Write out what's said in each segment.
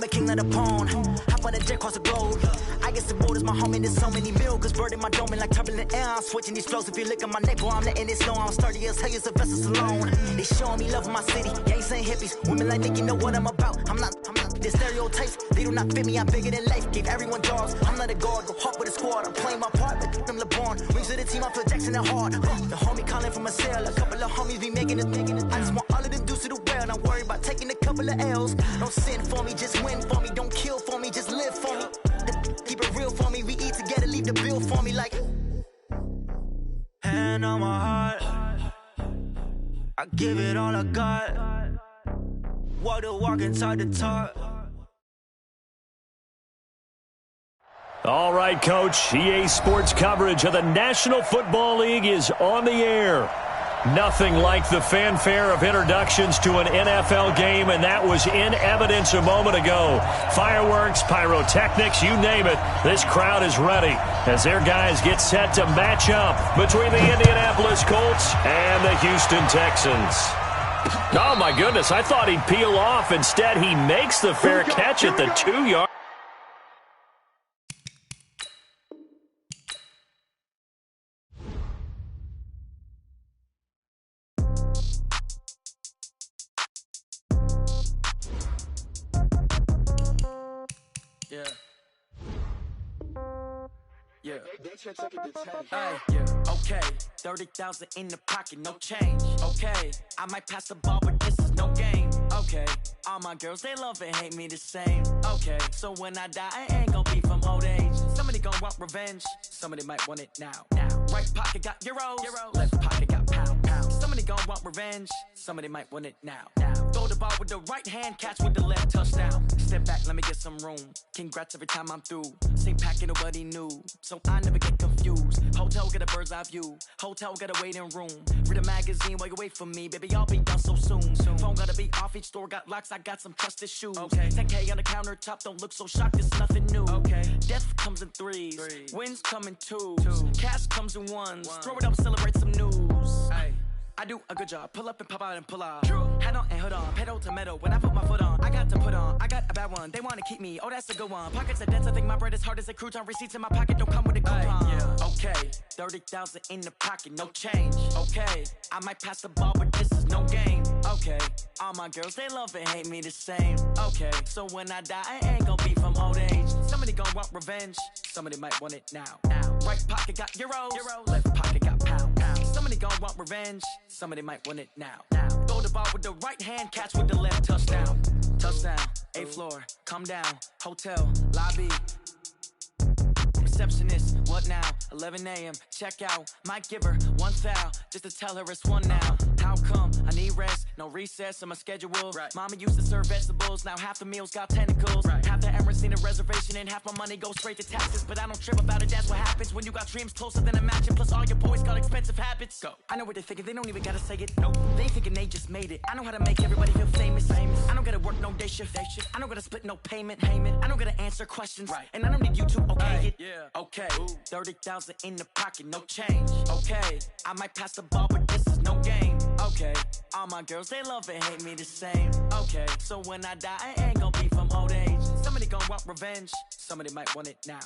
a king of the pawn. Hop on a jet across the globe. I get the bold as my homie, there's so many mil. Cause bird in my dome like turbulent air. I'm switching these flows. If you look at my neck, boy, I'm letting it slow. I'm sturdy as hell, as a vessel alone. They showing me love in my city. Gangs and hippies. Women like Nick, you know what I'm about. I'm not the stereotypes. They do not fit me, I'm bigger than life. Gave everyone jobs. I'm not a guard, go hard with a squad. I'm playing my part, but I'm LeBron. Wings of the team, I feel Jackson and hard. The homie calling from a cell. A couple of homies be making it. I just want all of them dudes to do well. Not worry about taking a couple of L's. Don't sin for me, just win for me. Don't kill for me, just live for me. Keep it real for me. We eat together, leave the bill for me like. Hand on my heart, I give it all I got. Walk the walk and talk the talk. All right, Coach. EA Sports coverage of the National Football League is on the air. Nothing like the fanfare of introductions to an NFL game, and that was in evidence a moment ago. Fireworks, pyrotechnics, you name it. This crowd is ready as their guys get set to match up between the Indianapolis Colts and the Houston Texans. Oh, my goodness. I thought he'd peel off. Instead, he makes the fair catch at the 2-yard. Yeah. Yeah. Okay. 30,000 in the pocket, no change. Okay. I might pass the ball, but this is no game. Okay. All my girls, they love and hate me the same. Okay. So when I die, I ain't gonna be from old age. Somebody gonna want revenge. Somebody might want it now. Right pocket got euros. Left pocket got pound. Somebody gonna want revenge. Somebody might want it now. Throw the ball with the right hand, catch with the left, touchdown. Step back, let me get some room. Congrats every time I'm through. Same packet, nobody knew. So I never get confused. Hotel get a bird's eye view. Hotel get a waiting room. Read a magazine while you wait for me. Baby, I'll be done so soon. Phone gotta be off, each store got locks. I got some trusted shoes. 10K on the countertop, don't look so shocked, it's nothing new. Death comes in threes. Wins come in twos. Cash comes in ones. Throw it up, celebrate some news. I do a good job. Pull up and pop out and pull out. Head on and hood on. Pedal to metal. When I put my foot on, I got to put on. I got a bad one. They want to keep me. Oh, that's a good one. Pockets are dense. I think my bread is hard as a crouton. Receipts in my pocket don't come with a coupon. Okay. 30,000 in the pocket. No change. Okay. I might pass the ball, but this is no game. Okay. All my girls, they love and hate me the same. Okay. So when I die, I ain't gonna be from old age. Somebody gonna want revenge. Somebody might want it now. Right pocket got euros. Left pocket got pound. Somebody gonna want revenge. Somebody might want it now. Throw the ball with the right hand, catch with the left, touchdown. Touchdown, 8th floor, come down, hotel, lobby. Receptionist, what now? 11 a.m., check out. Might give her one foul, just to tell her it's one now. How come? I need rest, no recess in my schedule. Mama used to serve vegetables, now half the meals got tentacles. Half the Emirates need a reservation and half my money goes straight to taxes. But I don't trip about it, that's what happens when you got dreams closer than a matching. Plus all your boys got expensive habits. Go. I know what they're thinking, they don't even gotta say it. Nope. They thinking they just made it. I know how to make everybody feel famous. I don't gotta work no day shift. I don't gotta split no payment. I don't gotta answer questions. And I don't need you to okay it. Okay, 30,000 in the pocket, no change. Okay, I might pass the ball, but this is no game. Okay, all my girls, they love and hate me the same. Okay, so when I die, I ain't gonna be from old age. Somebody gonna want revenge. Somebody might want it now.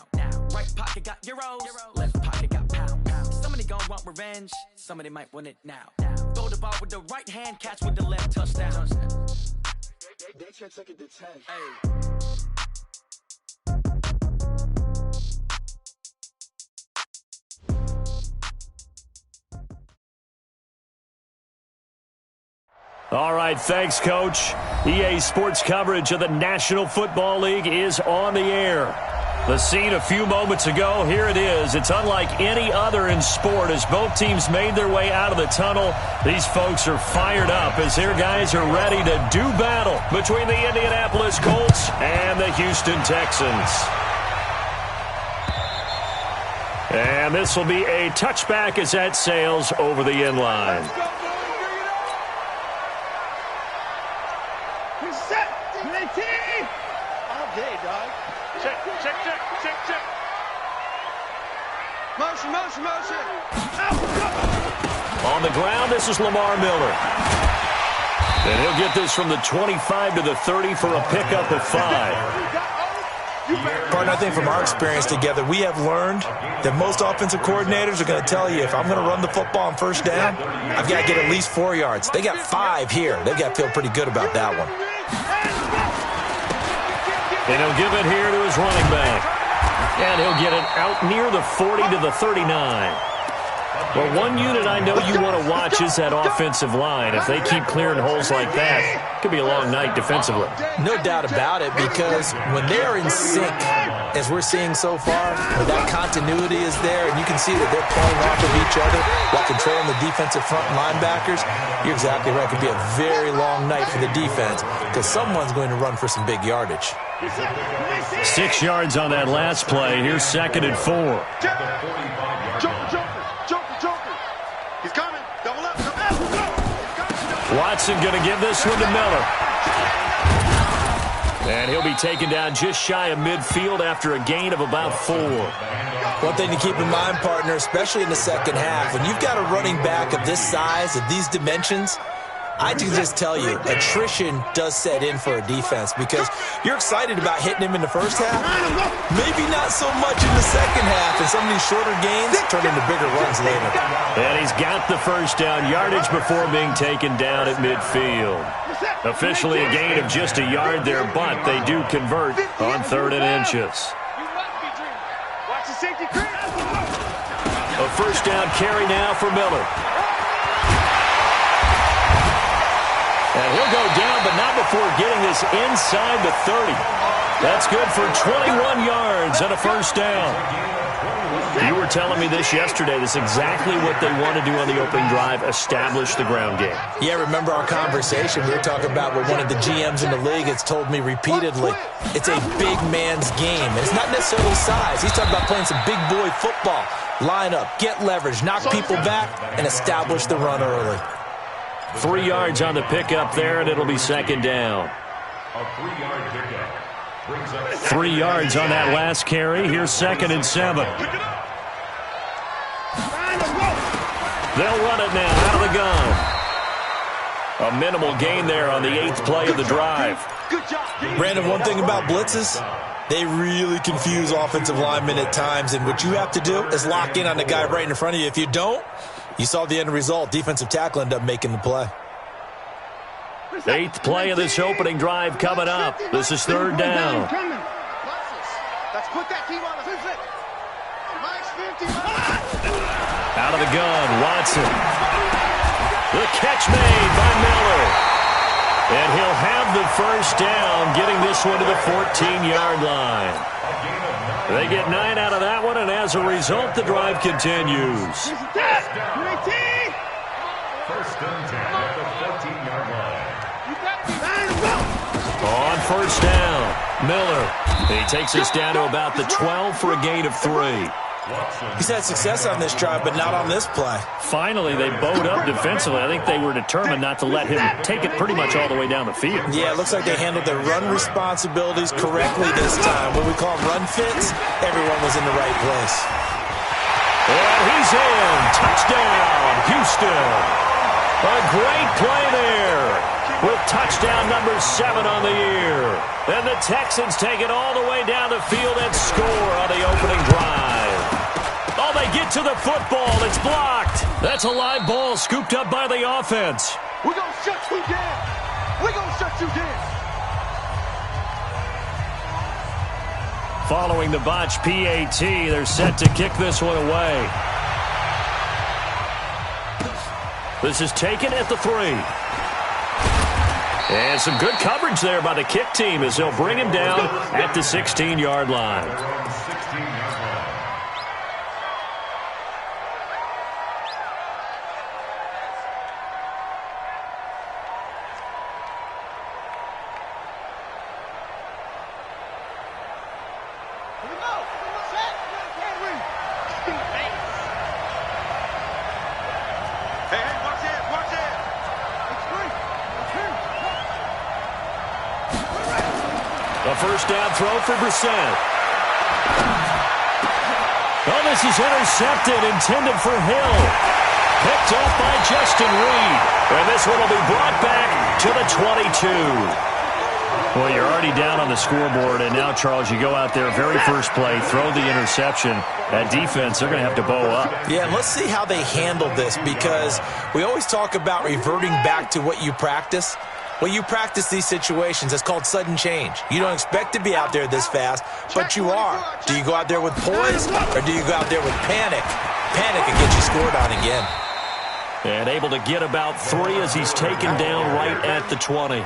Right pocket got euros. Left pocket got pound. Somebody gonna want revenge. Somebody might want it now. Throw the ball with the right hand, catch with the left, touchdown. They can't take it to 10. All right, thanks, Coach. EA Sports coverage of the National Football League is on the air. The scene a few moments ago, here it is. It's unlike any other in sport as both teams made their way out of the tunnel. These folks are fired up as their guys are ready to do battle between the Indianapolis Colts and the Houston Texans. And this will be a touchback as that sails over the end line. Motion. On the ground, this is Lamar Miller. And he'll get this from the 25 to the 30 for a pickup of 5. Partner, I think from our experience together, we have learned that most offensive coordinators are going to tell you, if I'm going to run the football on first down, I've got to get at least 4 yards. They got 5 here. They've got to feel pretty good about that one. And he'll give it here to his running back. And he'll get it out near the 40 to the 39. Well, one unit I know you want to watch is that offensive line. If they keep clearing holes like that, it could be a long night defensively. No doubt about it, because when they're in sync, as we're seeing so far, when that continuity is there, and you can see that they're playing off of each other while controlling the defensive front linebackers, you're exactly right. It could be a very long night for the defense, because someone's going to run for some big yardage. 6 yards on that last play. Here's 2nd and 4. Watson going to give this one to Miller. And he'll be taken down just shy of midfield after a gain of about 4. One thing to keep in mind, partner, especially in the second half, when you've got a running back of this size, of these dimensions, I can just tell you, attrition does set in for a defense, because you're excited about hitting him in the first half. Maybe not so much in the second half, and some of these shorter gains turn into bigger runs later. And he's got the first down yardage before being taken down at midfield. Officially a gain of just a yard there, but they do convert on 3rd and inches. A first down carry now for Miller. And he'll go down, but not before getting this inside the 30. That's good for 21 yards and a first down. You were telling me this yesterday. This is exactly what they want to do on the opening drive, establish the ground game. Yeah, remember our conversation. We were talking about what one of the GMs in the league has told me repeatedly. It's a big man's game, and it's not necessarily size. He's talking about playing some big boy football. Line up, get leverage, knock people back, and establish the run early. 3 yards on the pickup there, and it'll be 2nd down. A 3-yard pickup. 3 yards on that last carry. Here's 2nd and 7. They'll run it now out of the gun. A minimal gain there on the 8th play of the drive. Brandon, one thing about blitzes, they really confuse offensive linemen at times, and what you have to do is lock in on the guy right in front of you. If you don't, you saw the end result. Defensive tackle ended up making the play. 8th play of this opening drive coming up. This is 3rd down. Let's put that team on the visit. Max 50. Out of the gun, Watson. The catch made by Miller. And he'll have the first down, getting this one to the 14-yard line. They get 9 out of that one, and as a result, the drive continues. First and 10 at the 14-yard line. On first down, Miller. He takes us down to about the 12 for a gain of 3. He's had success on this drive, but not on this play. Finally, they bowed up defensively. I think they were determined not to let him take it pretty much all the way down the field. Yeah, it looks like they handled their run responsibilities correctly this time. What we call run fits, everyone was in the right place. And he's in. Touchdown, Houston. A great play there with touchdown number 7 on the year. And the Texans take it all the way down the field and score on the opening drive. Oh, they get to the football. It's blocked. That's a live ball scooped up by the offense. We're going to shut you down. We're going to shut you down. Following the botch PAT, they're set to kick this one away. This is taken at the 3. And some good coverage there by the kick team as they'll bring him down at the 16-yard line. A first down throw for Brissett. Oh, this is intercepted, intended for Hill. Picked up by Justin Reed. And this one will be brought back to the 22. Well, you're already down on the scoreboard, and now, Charles, you go out there, very first play, throw the interception. That defense, they're going to have to bow up. Yeah, and let's see how they handle this, because we always talk about reverting back to what you practice. Well, you practice these situations. It's called sudden change. You don't expect to be out there this fast, but you are. Do you go out there with poise, or do you go out there with panic? Panic can get you scored on again. And able to get about 3 as he's taken down right at the 20.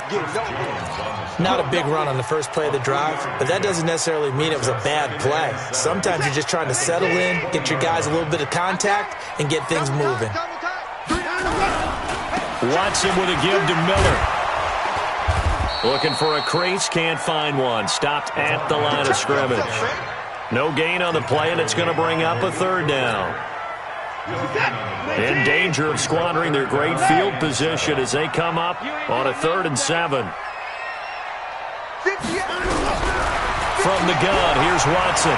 Not a big run on the first play of the drive, but that doesn't necessarily mean it was a bad play. Sometimes you're just trying to settle in, get your guys a little bit of contact, and get things moving. Watson with a give to Miller. Looking for a crease, can't find one. Stopped at the line of scrimmage. No gain on the play, and it's going to bring up a third down. In danger of squandering their great field position as they come up on a 3rd and 7. From the gun, here's Watson.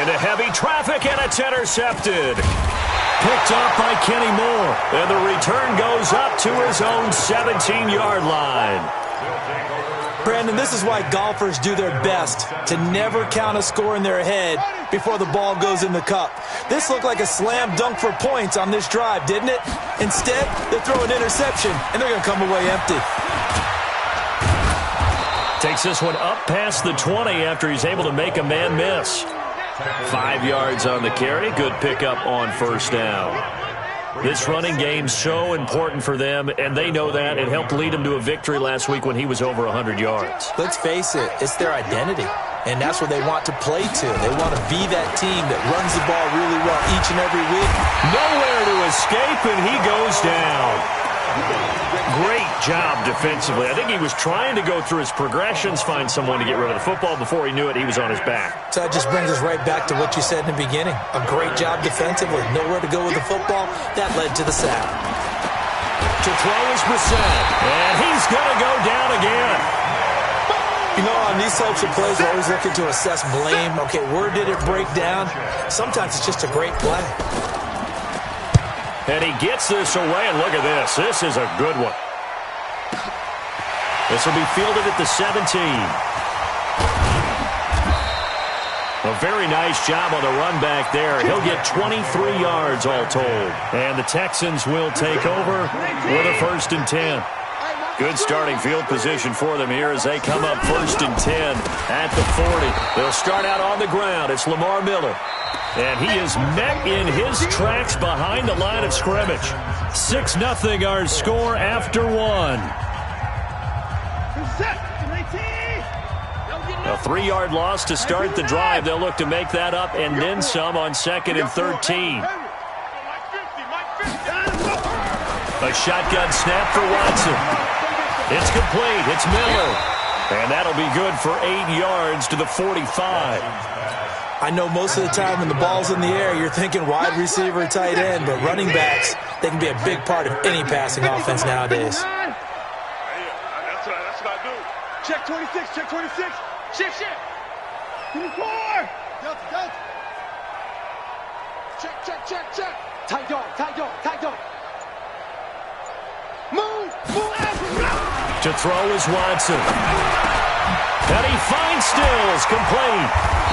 Into heavy traffic, and it's intercepted. Picked up by Kenny Moore. And the return goes up to his own 17-yard line. Brandon, this is why golfers do their best to never count a score in their head before the ball goes in the cup. This looked like a slam dunk for points on this drive, didn't it? Instead, they throw an interception, and they're going to come away empty. Takes this one up past the 20 after he's able to make a man miss. 5 yards on the carry. Good pickup on first down. This running game so important for them, and they know that. It helped lead them to a victory last week when he was over 100 yards. Let's face it, it's their identity, and that's what they want to play to. They want to be that team that runs the ball really well each and every week. Nowhere to escape, and he goes down. Great job defensively. I think he was trying to go through his progressions, find someone to get rid of the football. Before he knew it, he was on his back. So that just brings us right back to what you said in the beginning. A great job defensively. Nowhere to go with the football. That led to the sack. To throw is Brissett, and he's going to go down again. You know, on these types of plays, we're always looking to assess blame. Okay, where did it break down? Sometimes it's just a great play. And he gets this away, and look at this. This is a good one. This will be fielded at the 17. A very nice job on the run back there. He'll get 23 yards all told. And the Texans will take over with a 1st and 10. Good starting field position for them here as they come up 1st and 10 at the 40. They'll start out on the ground. It's Lamar Miller. And he is met in his tracks behind the line of scrimmage. 6-0 our score after 1. A 3-yard loss to start the drive. They'll look to make that up and then some on 2nd and 13. A shotgun snap for Watson. It's complete. It's Miller. And that'll be good for 8 yards to the 45. I know most of the time when the ball's in the air, you're thinking wide receiver, tight end, but running backs, they can be a big part of any passing offense nowadays. That's what I do. Check 26, check 26. Shift. 24. Delta. Check. Tight dog. Move out. To throw is Watson. And he finds Stills, complete.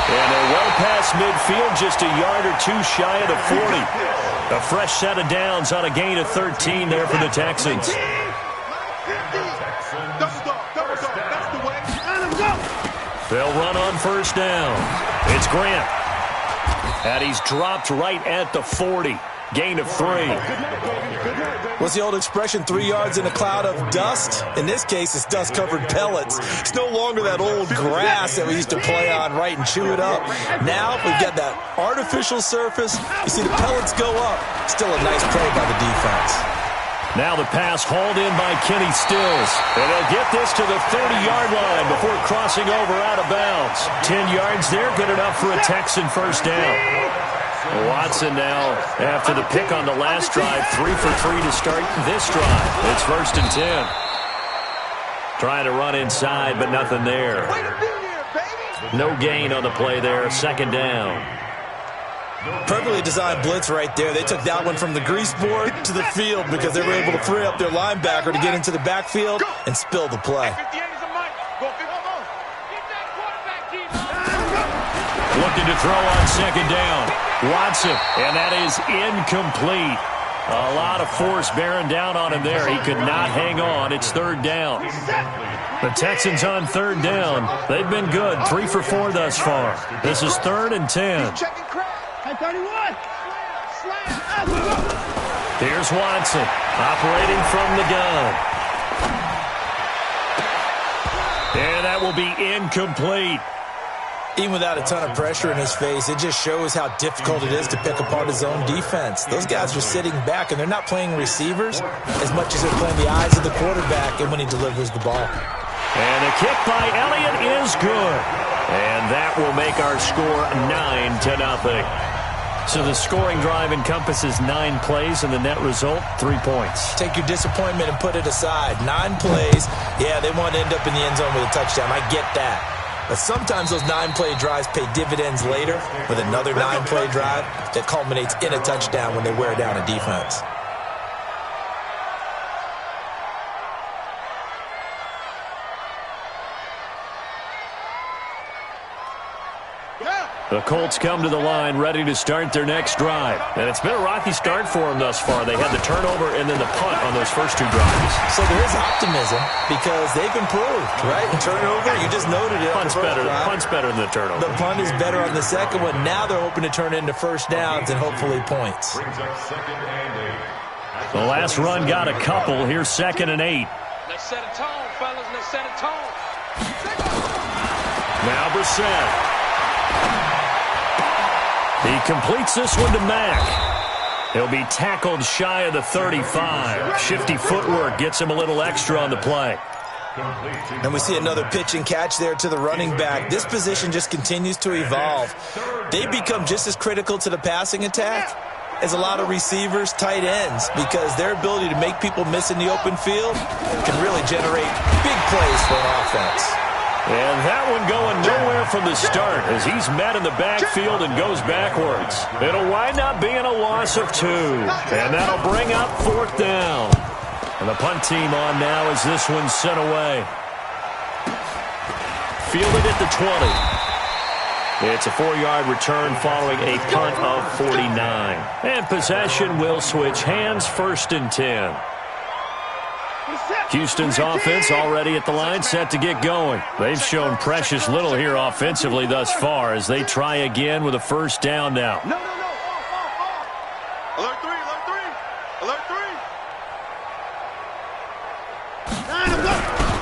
And they're well past midfield, just a yard or two shy of the 40. A fresh set of downs on a gain of 13 there for the Texans. They'll run on first down. It's Grant. And he's dropped right at the 40. Gain of 3. What's the old expression, 3 yards in a cloud of dust? In this case, it's dust-covered pellets. It's no longer that old grass that we used to play on, right, and chew it up. Now we've got that artificial surface. You see the pellets go up. Still a nice play by the defense. Now the pass hauled in by Kenny Stills. And they'll get this to the 30-yard line before crossing over out of bounds. 10 yards there, good enough for a Texan first down. Watson now, after the pick on the last drive, 3 for 3 to start this drive. It's 1st and 10. Trying to run inside, but nothing there. No gain on the play there, 2nd down. Perfectly designed blitz right there. They took that one from the grease board to the field because they were able to free up their linebacker to get into the backfield and spill the play. Looking to throw on second down. Watson, and that is incomplete. A lot of force bearing down on him there. He could not hang on. It's third down. The Texans on third down. They've been good. 3 for 4 thus far. This is 3rd and 10. Here's Watson operating from the gun. And that will be incomplete. Even without a ton of pressure in his face, it just shows how difficult it is to pick apart his own defense. Those guys are sitting back, and they're not playing receivers as much as they're playing the eyes of the quarterback and when he delivers the ball. And a kick by Elliott is good. And that will make our score 9-0. So the scoring drive encompasses 9 plays, and the net result, 3 points. Take your disappointment and put it aside. 9 plays. Yeah, they want to end up in the end zone with a touchdown. I get that. But sometimes those 9-play drives pay dividends later with another 9-play drive that culminates in a touchdown when they wear down a defense. The Colts come to the line ready to start their next drive. And it's been a rocky start for them thus far. They had the turnover and then the punt on those first 2 drives. So there is optimism because they've improved, right? Turnover, you just noted it. Punt's better than the turnover. The punt is better on the second one. Now they're hoping to turn into first downs and hopefully points. The last run got a couple. Here's 2nd and 8. Let's set a tone, fellas. Let's set a tone. Now Brissett. He completes this one to Mack. He'll be tackled shy of the 35. Shifty footwork gets him a little extra on the play. And we see another pitch and catch there to the running back. This position just continues to evolve. They become just as critical to the passing attack as a lot of receivers, tight ends, because their ability to make people miss in the open field can really generate big plays for an offense. And that one going nowhere from the start as he's met in the backfield and goes backwards. It'll wind up being a loss of 2. And that'll bring up 4th down. And the punt team on now as this one's sent away. Fielded at the 20. It's a 4-yard return following a punt of 49. And possession will switch hands, 1st and 10. Houston's offense already at the line, set to get going. They've shown precious little here offensively thus far as they try again with a first down now. No. Alert 3, alert 3. Alert 3.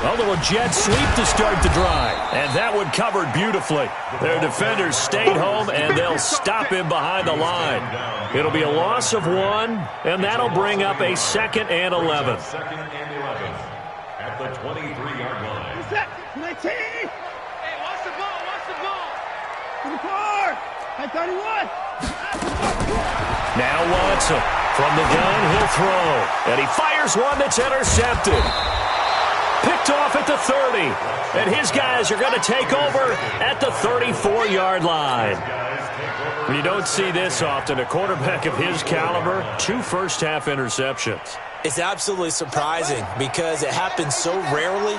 A little jet sweep to start the drive. And that one covered beautifully. Their defenders stayed home, and they'll stop him behind the line. It'll be a loss of 1, and that'll bring up a 2nd and 11. At the 23-yard line. Hey, watch the ball, watch the ball. To the car. At 31. Now Watson from the gun, he'll throw. And he fires one that's intercepted. Picked off at the 30. And his guys are going to take over at the 34-yard line. You don't see this often. A quarterback of his caliber, 2 first-half interceptions. It's absolutely surprising because it happens so rarely.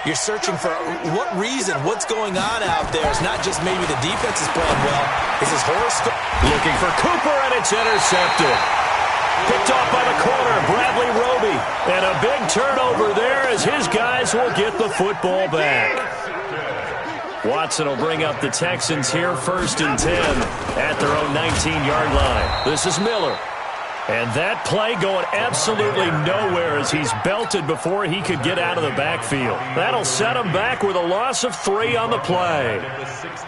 You're searching for what reason, what's going on out there. It's not just maybe the defense is playing well. It's his horoscope. Looking for Cooper, and it's intercepted. Picked off by the corner, Bradley Roby. And a big turnover there as his guys will get the football back. Watson will bring up the Texans here, 1st and 10 at their own 19-yard line. This is Miller. And that play going absolutely nowhere as he's belted before he could get out of the backfield. That'll set him back with a loss of 3 on the play.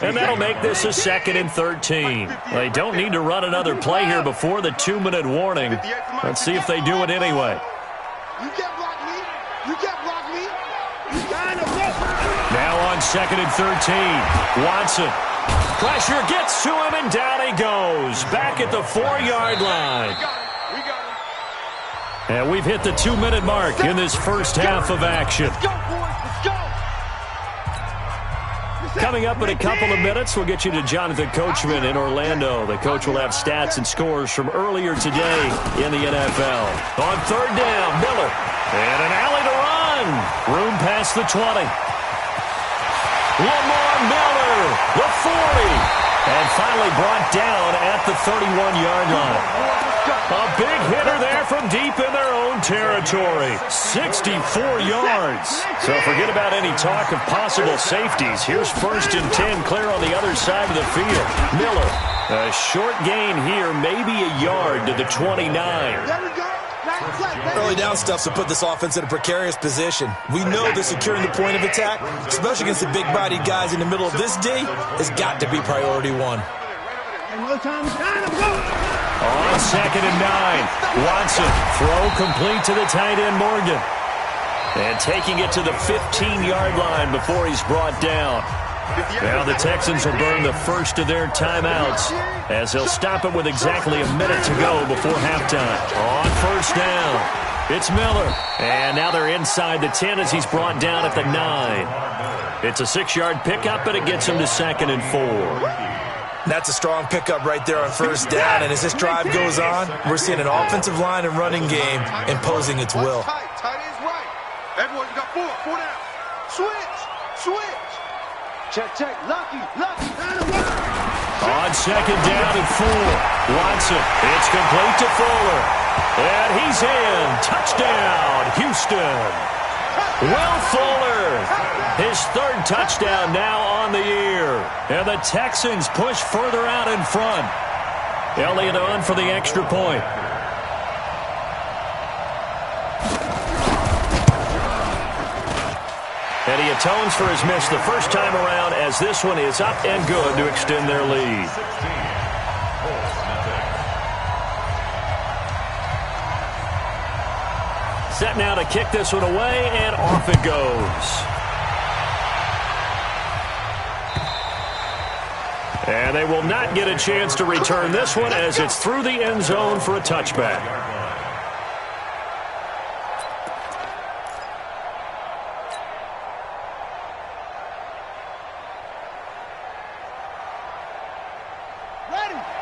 And that'll make this a 2nd and 13. They don't need to run another play here before the 2-minute warning. Let's see if they do it anyway. You can't block me. You can't block me. Now on 2nd and 13. Watson. Pressure gets to him, and down he goes. Back at the 4-yard line. And we've hit the 2-minute mark in this first half of action. Coming up in a couple of minutes, we'll get you to Jonathan Coachman in Orlando. The coach will have stats and scores from earlier today in the NFL. On third down, Miller. And an alley to run. Room past the 20. Lamar Miller, the 40. And finally brought down at the 31-yard line. A big hitter there from deep in their own territory. 64 yards. So forget about any talk of possible safeties. Here's 1st and 10 clear on the other side of the field. Miller, a short gain here, maybe a yard to the 29. Early down stuff to put this offense in a precarious position. We know that securing the point of attack, especially against the big-bodied guys in the middle of this D, has got to be priority one. On 2nd and 9, Watson, throw complete to the tight end Morgan. And taking it to the 15-yard line before he's brought down. Now the Texans will burn the first of their timeouts as they'll stop it with exactly a minute to go before halftime. On 1st down, it's Miller. And now they're inside the 10 as he's brought down at the 9. It's a 6-yard pickup, and it gets him to 2nd and 4. That's a strong pickup right there on 1st down, and as this drive goes on, we're seeing an offensive line and running game imposing its will. Tight is right. Everyone's got 4 down. Switch. Check. Lucky. On 2nd down and 4, Watson. It's complete to Fuller. And he's in. Touchdown, Houston. Will Fuller, his 3rd touchdown now on the year. And the Texans push further out in front. Elliott on for the extra point. And he atones for his miss the first time around as this one is up and good to extend their lead. Set now to kick this one away, and off it goes. And they will not get a chance to return this one as it's through the end zone for a touchback.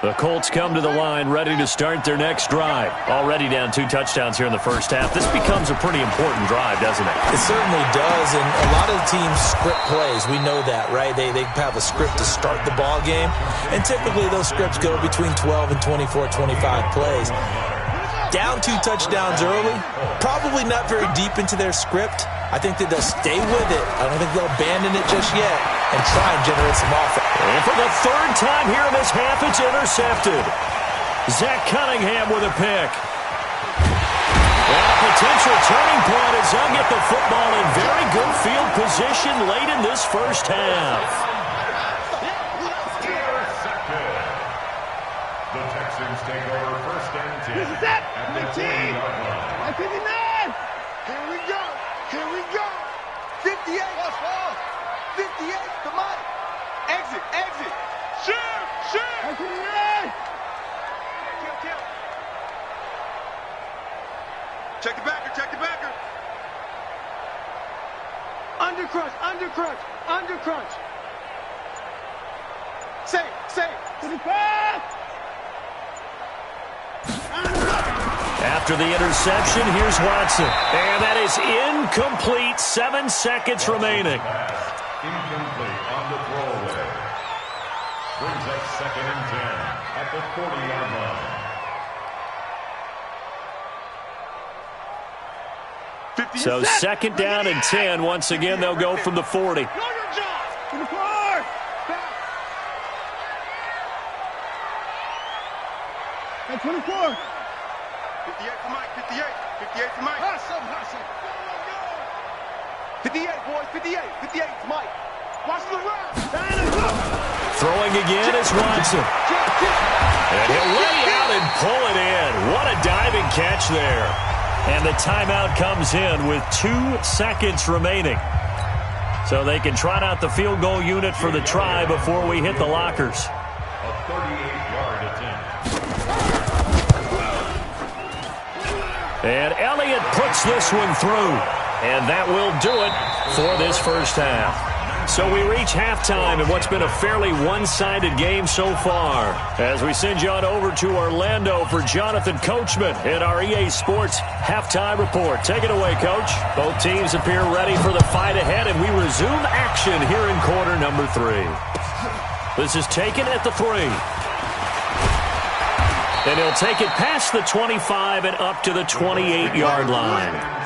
The Colts come to the line ready to start their next drive. Already down 2 touchdowns here in the first half. This becomes a pretty important drive, doesn't it? It certainly does, and a lot of the teams script plays. We know that, right? They have a script to start the ball game, and typically those scripts go between 12 and 24, 25 plays. Down 2 touchdowns early, probably not very deep into their script. I think that they'll stay with it. I don't think they'll abandon it just yet and try and generate some offense. And for the 3rd time here in this half, it's intercepted. Zach Cunningham with a pick. And a potential turning point as they'll get the football in very good field position late in this first half. The Texans take over 1st and 10. This is it. At the 20-yard line. 59. Here we go. 58. 58 to Mike. Exit. Shoot. 59. Kill. Check the backer. Undercrunch. Say. To the pass. After the interception, here's Watson. And that is incomplete. 7 seconds remaining. Incomplete on the throwaway. Brings up 2nd and 10 at the 40-yard line. So 2nd down and 10. Once again, they'll go from the 40. Know your job. To the floor. At 24. 58 for Mike. 58 for Mike. Hustle. 58, boys. 58 for Mike. Watch the run. Throwing again is Watson. And he'll lay out and pull it in. What a diving catch there. And the timeout comes in with 2 seconds remaining. So they can trot out the field goal unit for the try before we hit the lockers. A 38-yard attempt. And Elliott puts this one through. And that will do it for this first half. So we reach halftime in what's been a fairly one-sided game so far. As we send you on over to Orlando for Jonathan Coachman in our EA Sports Halftime Report. Take it away, Coach. Both teams appear ready for the fight ahead, and we resume action here in quarter number 3. This is taken at the 3. And he'll take it past the 25 and up to the 28-yard line.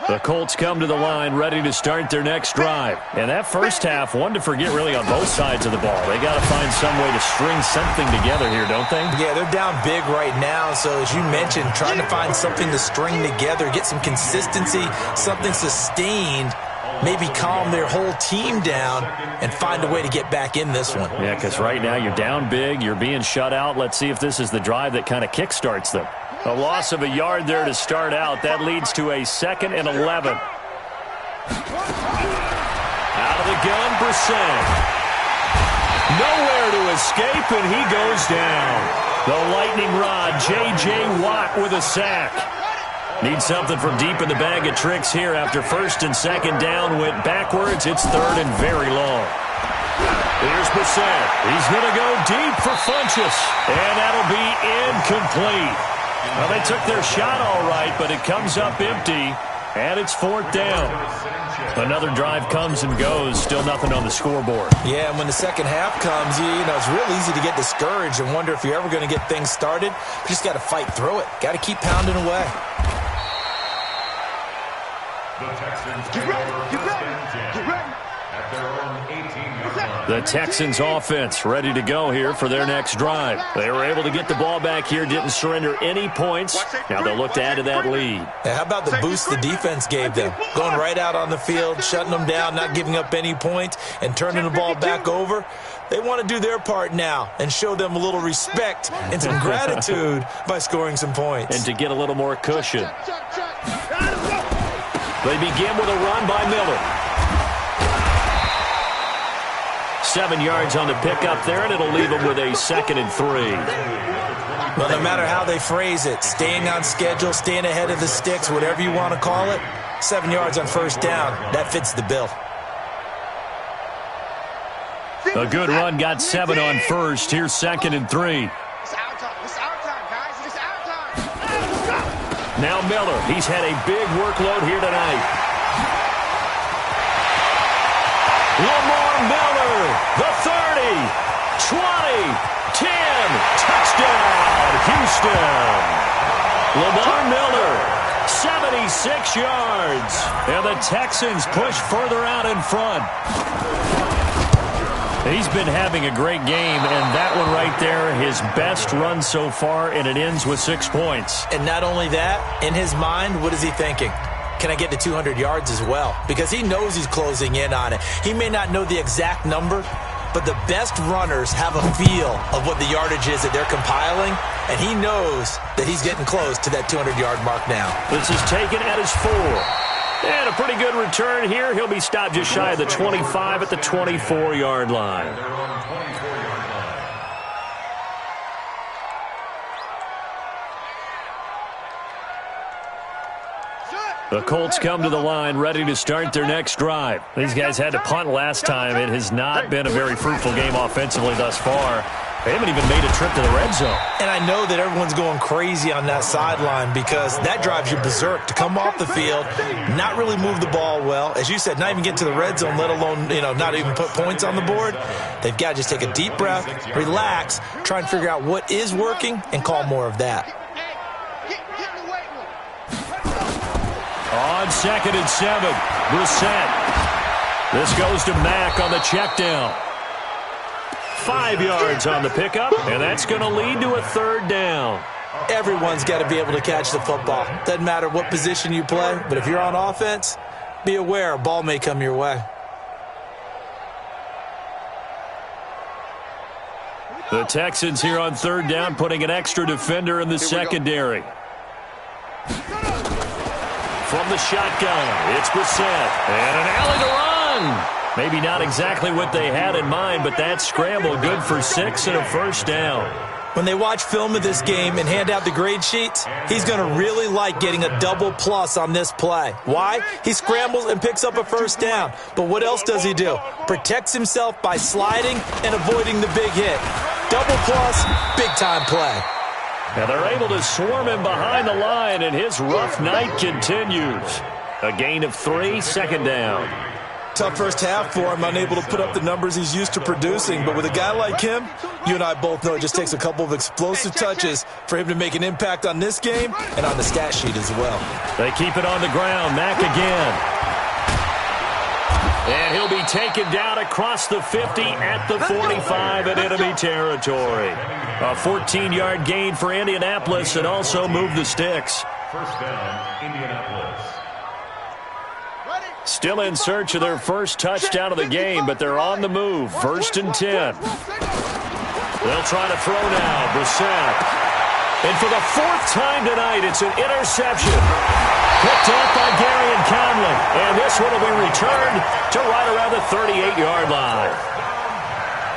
The Colts come to the line ready to start their next drive. And that first half, one to forget really on both sides of the ball. They got to find some way to string something together here, don't they? Yeah, they're down big right now. So as you mentioned, trying to find something to string together, get some consistency, something sustained, maybe calm their whole team down and find a way to get back in this one. Yeah, because right now you're down big, you're being shut out. Let's see if this is the drive that kind of kickstarts them. A loss of a yard there to start out. That leads to a 2nd and 11. Out of the gun, Brissett. Nowhere to escape, and he goes down. The lightning rod, J.J. Watt with a sack. Needs something from deep in the bag of tricks here after 1st and 2nd down. Went backwards. It's 3rd and very long. Here's Brissett. He's going to go deep for Funchess. And that'll be incomplete. Well, they took their shot all right, but it comes up empty, and it's 4th down. Another drive comes and goes, still nothing on the scoreboard. Yeah, and when the second half comes, you know, it's real easy to get discouraged and wonder if you're ever going to get things started. You just got to fight through it. Got to keep pounding away. The Texans get ready. At their own 18-yard line. The Texans offense ready to go here for their next drive. They were able to get the ball back here, didn't surrender any points. Now they'll look to add to that lead. Yeah, how about the boost the defense gave them? Going right out on the field, shutting them down, not giving up any points, and turning the ball back over. They want to do their part now and show them a little respect and some gratitude by scoring some points. And to get a little more cushion. They begin with a run by Miller. 7 yards on the pickup there, and it'll leave them with a 2nd and 3. Well, no matter how they phrase it, staying on schedule, staying ahead of the sticks, whatever you want to call it, 7 yards on 1st down, that fits the bill. A good run, got 7 on 1st. Here's 2nd and 3. It's our time. It's our time, guys. It's our time. Now Miller, he's had a big workload here tonight. Lamar Miller, the 30, 20, 10, touchdown, Houston. Lamar Miller, 76 yards. And the Texans push further out in front. He's been having a great game, and that one right there, his best run so far, and it ends with 6 points. And not only that, in his mind, what is he thinking? Can I get to 200 yards as well? Because he knows he's closing in on it. He may not know the exact number, but the best runners have a feel of what the yardage is that they're compiling, and he knows that he's getting close to that 200-yard mark now. This is taken at his 4. And a pretty good return here. He'll be stopped just shy of the 25 at the 24-yard line. The Colts come to the line ready to start their next drive. These guys had to punt last time. It has not been a very fruitful game offensively thus far. They haven't even made a trip to the red zone. And I know that everyone's going crazy on that sideline because that drives you berserk to come off the field, not really move the ball well. As you said, not even get to the red zone, let alone, not even put points on the board. They've got to just take a deep breath, relax, try and figure out what is working, and call more of that. On 2nd and 7, Brissett. This goes to Mack on the check down. 5 yards on the pickup, and that's going to lead to a 3rd down. Everyone's got to be able to catch the football. Doesn't matter what position you play, but if you're on offense, be aware a ball may come your way. The Texans here on 3rd down, putting an extra defender in the secondary. From the shotgun, it's Brissett. And an alley to run. Maybe not exactly what they had in mind, but that scramble good for 6 and a 1st down. When they watch film of this game and hand out the grade sheets, he's going to really like getting a double plus on this play. Why? He scrambles and picks up a first down. But what else does he do? Protects himself by sliding and avoiding the big hit. Double plus, big-time play. And they're able to swarm him behind the line, and his rough night continues. A gain of 3, second down. Tough first half for him, unable to put up the numbers he's used to producing. But with a guy like him, you and I both know it just takes a couple of explosive touches for him to make an impact on this game and on the stat sheet as well. They keep it on the ground. Mack again. And he'll be taken down across the 50 at the 45 in enemy territory. A 14-yard gain for Indianapolis and also move the sticks. First down, Indianapolis. Still in search of their first touchdown of the game, but they're on the move. 1st and 10. They'll try to throw now. Brissett. And for the 4th time tonight, it's an interception. Picked up by Gary and Conley. And this one will be returned to right around the 38-yard line.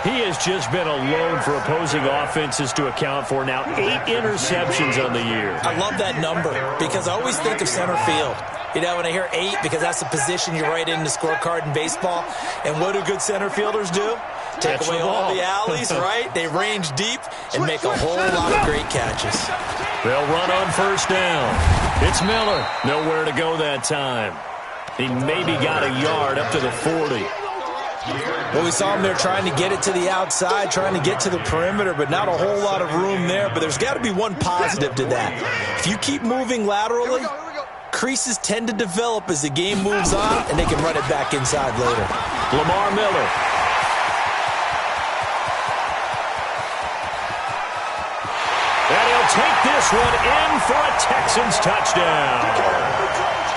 He has just been alone for opposing offenses to account for now 8 interceptions on the year. I love that number because I always think of center field. You know, when I hear 8, because that's the position you write in the scorecard in baseball. And what do good center fielders do? Take away all the alleys, right? They range deep and make a whole lot of great catches. They'll run on first down. It's Miller. Nowhere to go that time. He maybe got a yard up to the 40. Well, we saw him there trying to get it to the outside, trying to get to the perimeter, but not a whole lot of room there. But there's got to be one positive to that. If you keep moving laterally, creases tend to develop as the game moves on, and they can run it back inside later. Lamar Miller. And he'll take this one in for a Texans touchdown.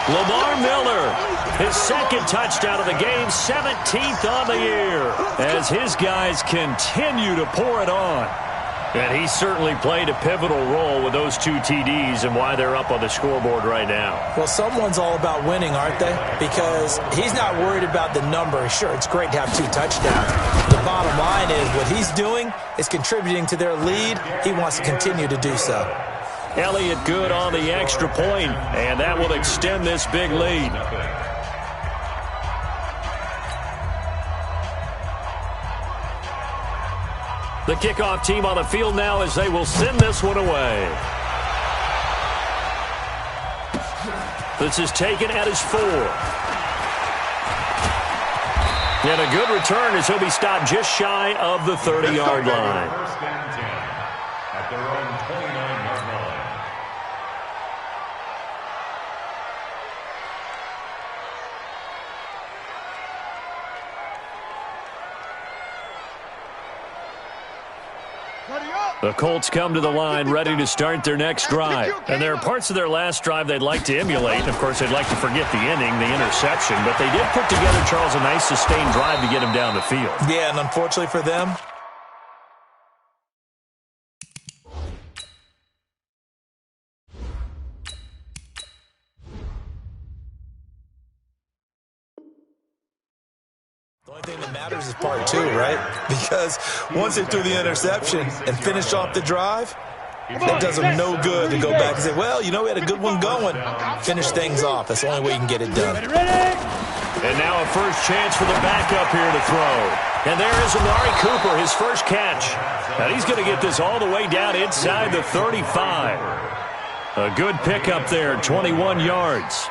Lamar Miller, his 2nd touchdown of the game, 17th on the year, as his guys continue to pour it on. And he certainly played a pivotal role with those 2 TDs and why they're up on the scoreboard right now. Well, someone's all about winning, aren't they? Because he's not worried about the number. Sure, it's great to have 2 touchdowns. The bottom line is what he's doing is contributing to their lead. He wants to continue to do so. Elliott good on the extra point, and that will extend this big lead. The kickoff team on the field now as they will send this one away. This is taken at his 4. And a good return as he'll be stopped just shy of the 30-yard line. First and 10 at their own 29-yard line. The Colts come to the line ready to start their next drive. And there are parts of their last drive they'd like to emulate. And, of course, they'd like to forget the inning, the interception. But they did put together, Charles, a nice sustained drive to get him down the field. Yeah, and unfortunately for them, the only thing that matters is part 2, right? Because once they threw the interception and finished off the drive, that does them no good to go back and say, well, you know, we had a good one going. Finish things off. That's the only way you can get it done. And now a first chance for the backup here to throw. And there is Amari Cooper, his first catch. And he's going to get this all the way down inside the 35. A good pickup there, 21 yards.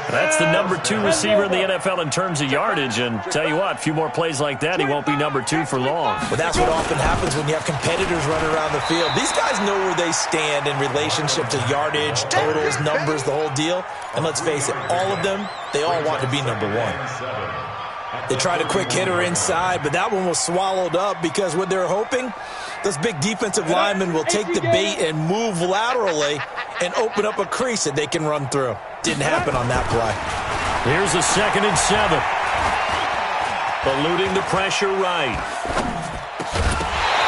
That's the number 2 receiver in the NFL in terms of yardage, and tell you what, a few more plays like that, he won't be number 2 for long. But that's what often happens when you have competitors running around the field. These guys know where they stand in relationship to yardage, totals, numbers, the whole deal. And let's face it, all of them, they all want to be number 1. They tried a quick hitter inside, but that one was swallowed up because what they're hoping, those big defensive linemen will take the bait and move laterally and open up a crease that they can run through. Didn't happen on that play. Here's a 2nd and 7. Eluding the pressure right.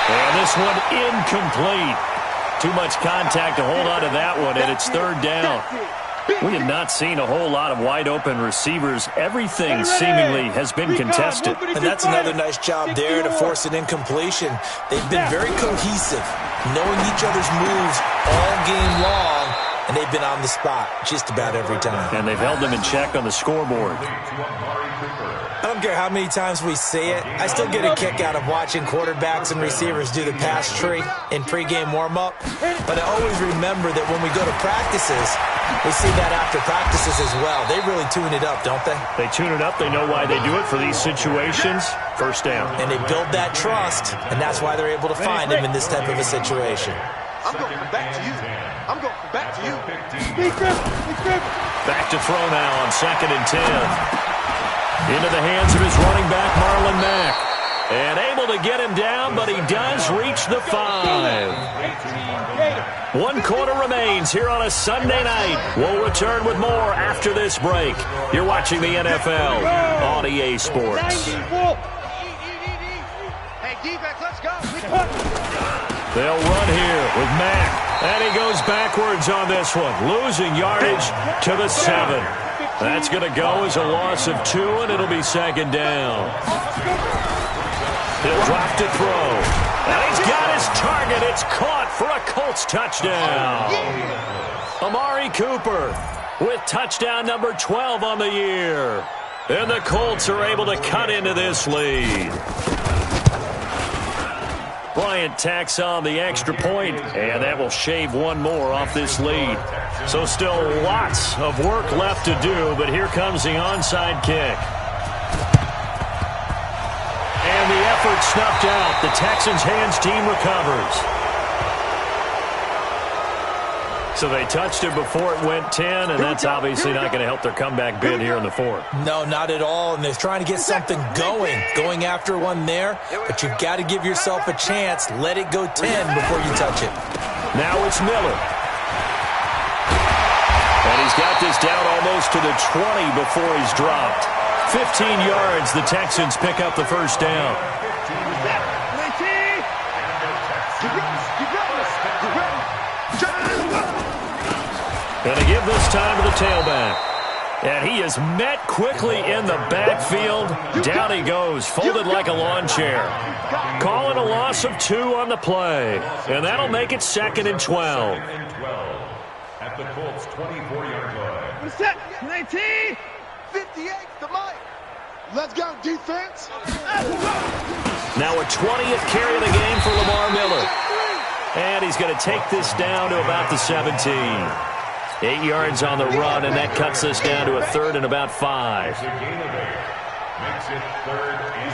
And this one incomplete. Too much contact to hold on to that one, and it's 3rd down. We have not seen a whole lot of wide-open receivers. Everything seemingly has been contested. And that's another nice job there to force an incompletion. They've been very cohesive, knowing each other's moves all game long, and they've been on the spot just about every time. And they've held them in check on the scoreboard. I don't care how many times we say it, I still get a kick out of watching quarterbacks and receivers do the pass tree in pregame warm-up. But I always remember that when we go to practices, we see that after practices as well. They really tune it up, don't they? They tune it up. They know why they do it for these situations. First down. And they build that trust, and that's why they're able to find him in this type of a situation. I'm going back to you. I'm going back to you. Back to throw now on 2nd and 10. Into the hands of his running back, Marlon Mack. And able to get him down, but he does reach the 5. 1 quarter remains here on a Sunday night. We'll return with more after this break. You're watching the NFL on EA Sports. Hey, defense, let's go. They'll run here with Mack. And he goes backwards on this one, losing yardage to the 7. That's going to go as a loss of 2, and it'll be 2nd down. He'll drop to throw. And he's got his target. It's caught for a Colts touchdown. Amari Cooper with touchdown number 12 on the year. And the Colts are able to cut into this lead. Bryant tacks on the extra point, and that will shave 1 more off this lead. So still lots of work left to do, but here comes the onside kick. And the effort snuffed out. The Texans' hands team recovers. So they touched it before it went 10, and that's obviously not going to help their comeback bid here in the 4th. No, not at all, and they're trying to get something going after one there, but you've got to give yourself a chance. Let it go 10 before you touch it. Now it's Miller. And he's got this down almost to the 20 before he's dropped. 15 yards, the Texans pick up the first down. Going to give this time to the tailback. And he is met quickly in the backfield. Down he goes, folded like a lawn chair. Calling a loss of 2 on the play. And that'll make it 2nd and 12. At the Colts' 24-yard line. Set, 19. 58 to Mike. Let's go, defense. Now a 20th carry of the game for Lamar Miller. And he's going to take this down to about the 17. 8 yards on the run, and that cuts us down to a 3rd and about 5.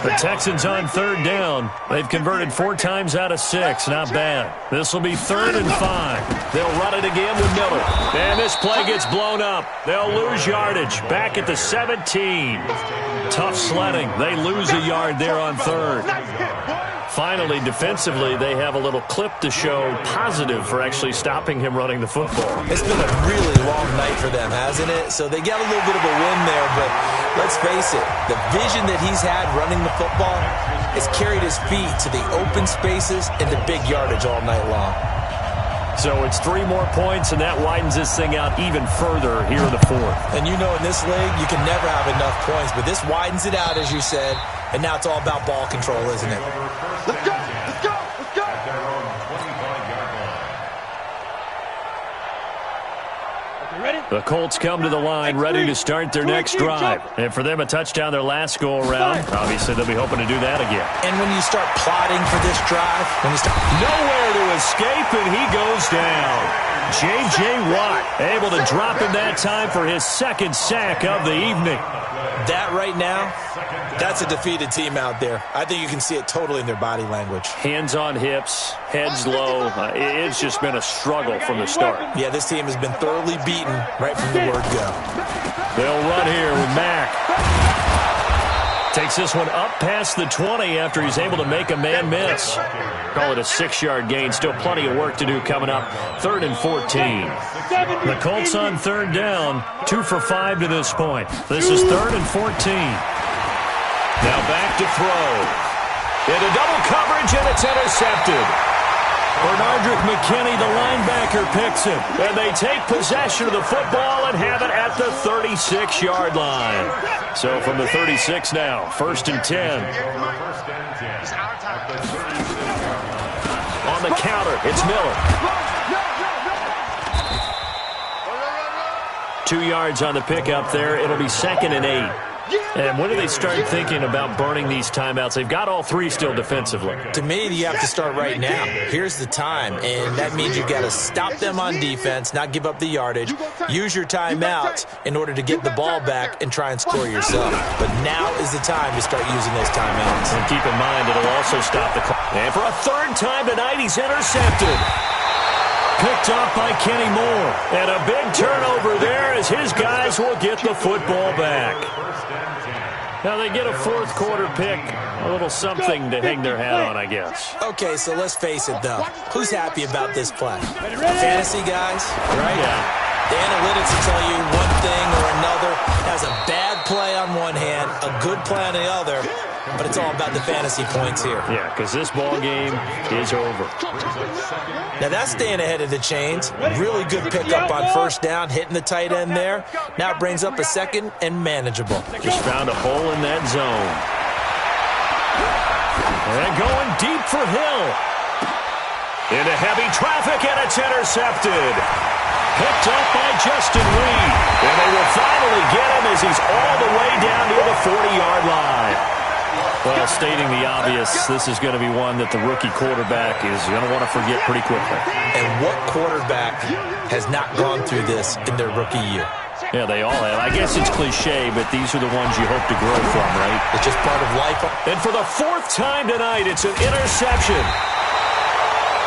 The Texans on 3rd down. They've converted 4 times out of 6. Not bad. This will be 3rd and 5. They'll run it again with Miller. And this play gets blown up. They'll lose yardage. Back at the 17. Tough sledding. They lose a yard there on 3rd. Finally, defensively, they have a little clip to show positive for actually stopping him running the football. It's been a really long night for them, hasn't it? So they got a little bit of a win there, but let's face it, the vision that he's had running the football has carried his feet to the open spaces and the big yardage all night long. So it's 3 more points, and that widens this thing out even further here in the 4th. And you know in this league, you can never have enough points, but this widens it out, as you said, and now it's all about ball control, isn't it? Let's go, let's go, let's go. At their own 25-yard line. The Colts come to the line ready to start their next drive. And for them, a touchdown their last go-around. Obviously, they'll be hoping to do that again. And when you start plotting for this drive, nowhere to escape, and he goes down. J.J. Watt able to drop him that time for his 2nd sack of the evening. That right now, that's a defeated team out there. I think you can see it totally in their body language. Hands on hips, heads low. It's just been a struggle from the start. Yeah, this team has been thoroughly beaten right from the word go. They'll run here with Mack. Takes this one up past the 20 after he's able to make a man miss. Call it a 6-yard gain. Still plenty of work to do coming up. 3rd and 14. The Colts on 3rd down. 2 for 5 to this point. This is 3rd and 14. Now back to throw. Into double coverage, and it's intercepted. Bernardrick McKinney, the linebacker, picks him. And they take possession of the football and have it at the 36-yard line. So from the 36 now, 1st and 10. On the counter, it's Miller. 2 yards on the pickup there. It'll be 2nd and 8. And when do they start thinking about burning these timeouts? They've got all 3 still defensively. To me, you have to start right now. Here's the time, and that means you've got to stop them on defense, not give up the yardage, use your timeouts in order to get the ball back and try and score yourself. But now is the time to start using those timeouts. And keep in mind, it'll also stop the clock. And for a 3rd time tonight, he's intercepted. Picked up by Kenny Moore. And a big turnover there as his guys will get the football back. Now they get a 4th quarter pick. A little something to hang their hat on, I guess. Okay, so let's face it, though. Who's happy about this play? Fantasy guys, right? Yeah. The analytics will tell you one thing or another. Has a bad play on one hand, a good play on the other. But it's all about the fantasy points here. Yeah, because this ball game is over. Now that's staying ahead of the chains. Really good pickup on 1st down, hitting the tight end there. Now it brings up a 2nd and manageable. Just found a hole in that zone. And going deep for Hill. Into heavy traffic, and it's intercepted. Picked up by Justin Reed. And they will finally get him as he's all the way down near the 40-yard line. Well, stating the obvious, this is going to be one that the rookie quarterback is going to want to forget pretty quickly. And what quarterback has not gone through this in their rookie year? Yeah, they all have. I guess it's cliche, but these are the ones you hope to grow from, right? It's just part of life. And for the 4th time tonight, it's an interception.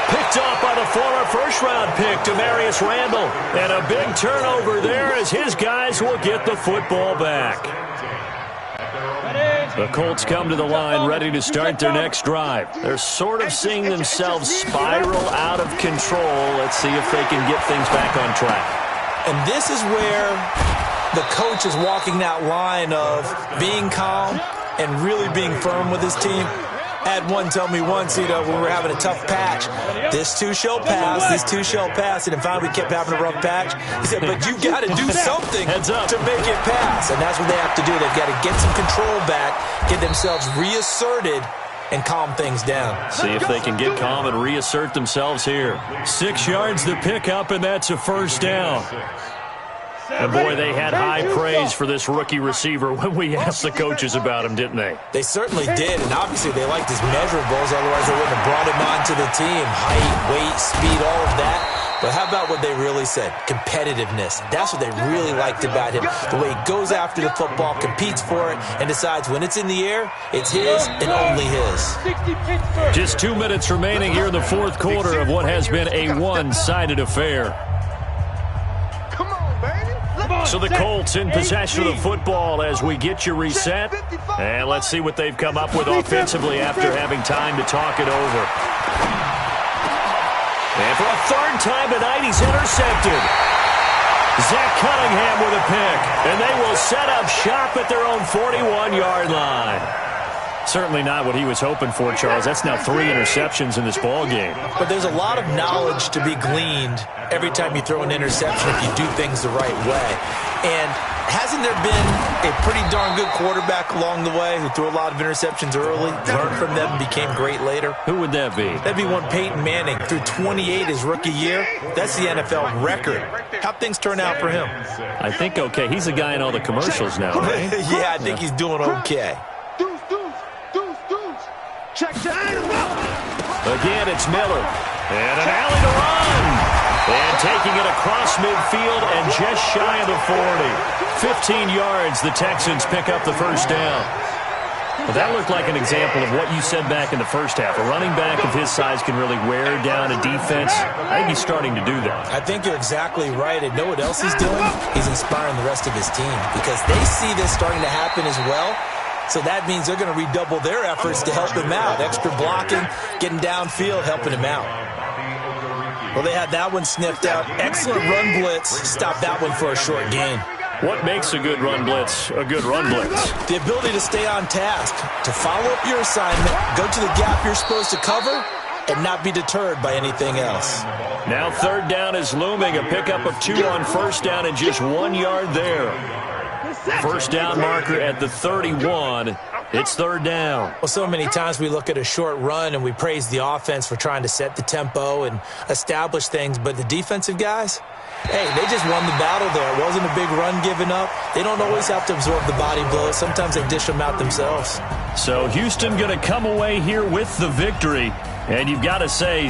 Picked up by the former 1st-round pick, Demarius Randall. And a big turnover there as his guys will get the football back. The Colts come to the line ready to start their next drive. They're sort of seeing themselves spiral out of control. Let's see if they can get things back on track. And this is where the coach is walking that line of being calm and really being firm with his team. I had one tell me once, when we were having a tough patch, this too shall pass, this too shall pass, and then finally we kept having a rough patch. He said, but you got to do something to make it pass, and that's what they have to do. They've got to get some control back, get themselves reasserted, and calm things down. See if they can get calm and reassert themselves here. 6 yards to pick up, and that's a 1st down. And, boy, they had high praise for this rookie receiver when we asked the coaches about him, didn't they? They certainly did, and obviously they liked his measurables. Otherwise, they wouldn't have brought him onto the team. Height, weight, speed, all of that. But how about what they really said? Competitiveness. That's what they really liked about him. The way he goes after the football, competes for it, and decides when it's in the air, it's his and only his. Just 2 minutes remaining here in the 4th quarter of what has been a one-sided affair. So the Colts in possession of the football as we get you reset. And let's see what they've come up with offensively after having time to talk it over. And for a 3rd time tonight, he's intercepted. Zach Cunningham with a pick. And they will set up shop at their own 41-yard line. Certainly not what he was hoping for, Charles. That's now 3 interceptions in this ball game. But there's a lot of knowledge to be gleaned every time you throw an interception if you do things the right way. And hasn't there been a pretty darn good quarterback along the way who threw a lot of interceptions early, learned from them, and became great later? Who would that be? That'd be one Peyton Manning. Threw 28 his rookie year. That's the NFL record. How'd things turn out for him? I think okay. He's the guy in all the commercials now, right? Yeah, I think he's doing okay. Again, it's Miller. And an alley to run. And taking it across midfield and just shy of the 40. 15 yards, the Texans pick up the 1st down. Well, that looked like an example of what you said back in the 1st half. A running back of his size can really wear down a defense. I think he's starting to do that. I think you're exactly right. And know what else he's doing? He's inspiring the rest of his team because they see this starting to happen as well. So that means they're going to redouble their efforts to help him out. Extra blocking, getting downfield, helping him out. Well, they had that one sniffed out. Excellent run blitz. Stopped that one for a short gain. What makes a good run blitz a good run blitz? The ability to stay on task, to follow up your assignment, go to the gap you're supposed to cover, and not be deterred by anything else. Now third down is looming. A pickup of 2 on first down and just 1 yard there. First down marker at the 31. It's third down. Well, so many times we look at a short run and we praise the offense for trying to set the tempo and establish things, but the defensive guys, hey, they just won the battle there. It wasn't a big run given up. They don't always have to absorb the body blows. Sometimes they dish them out themselves. So Houston going to come away here with the victory. And you've got to say,